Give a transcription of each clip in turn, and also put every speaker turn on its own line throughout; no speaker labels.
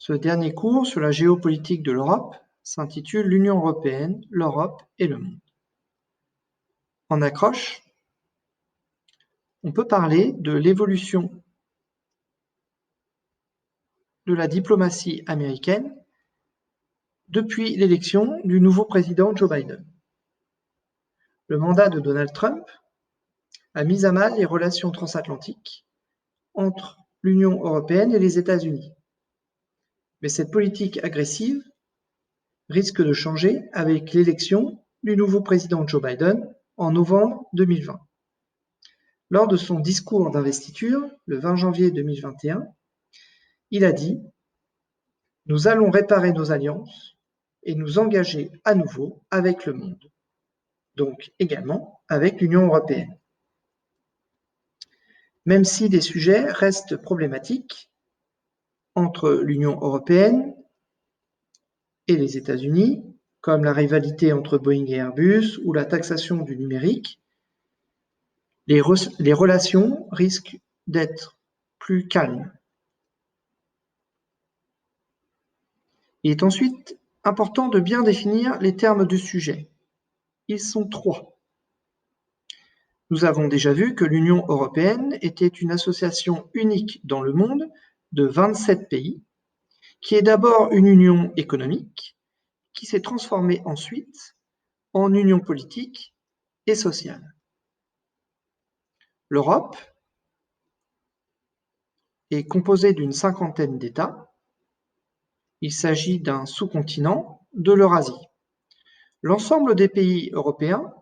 Ce dernier cours sur la géopolitique de l'Europe s'intitule L'Union européenne, l'Europe et le monde. En accroche, on peut parler de l'évolution de la diplomatie américaine depuis l'élection du nouveau président Joe Biden. Le mandat de Donald Trump a mis à mal les relations transatlantiques entre l'Union européenne et les États-Unis. Mais cette politique agressive risque de changer avec l'élection du nouveau président Joe Biden en novembre 2020. Lors de son discours d'investiture, le 20 janvier 2021, il a dit « Nous allons réparer nos alliances et nous engager à nouveau avec le monde, donc également avec l'Union européenne. » Même si des sujets restent problématiques entre l'Union européenne et les États-Unis, comme la rivalité entre Boeing et Airbus ou la taxation du numérique, les relations risquent d'être plus calmes. Il est ensuite important de bien définir les termes du sujet. Ils sont trois. Nous avons déjà vu que l'Union européenne était une association unique dans le monde de 27 pays, qui est d'abord une union économique, qui s'est transformée ensuite en union politique et sociale. L'Europe est composée d'une cinquantaine d'États. Il s'agit d'un sous-continent de l'Eurasie. L'ensemble des pays européens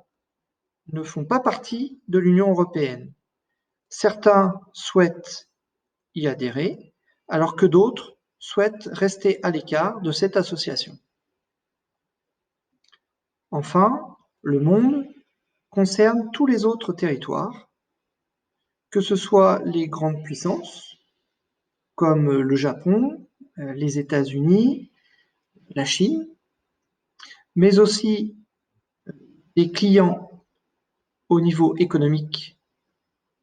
ne font pas partie de l'Union européenne. Certains souhaitent y adhérer, alors que d'autres souhaitent rester à l'écart de cette association. Enfin, le monde concerne tous les autres territoires, que ce soit les grandes puissances, comme le Japon, les États-Unis, la Chine, mais aussi les clients au niveau économique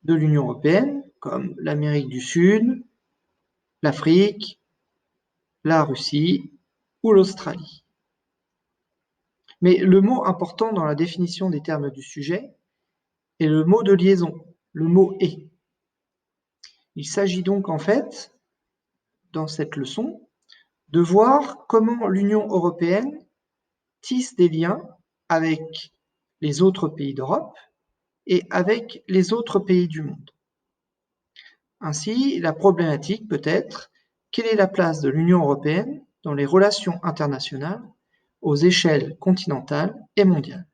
de l'Union européenne, comme l'Amérique du Sud, l'Afrique, la Russie ou l'Australie. Mais le mot important dans la définition des termes du sujet est le mot de liaison, le mot « et ». Il s'agit donc en fait, dans cette leçon, de voir comment l'Union européenne tisse des liens avec les autres pays d'Europe et avec les autres pays du monde. Ainsi, la problématique peut être: quelle est la place de l'Union européenne dans les relations internationales aux échelles continentales et mondiales ?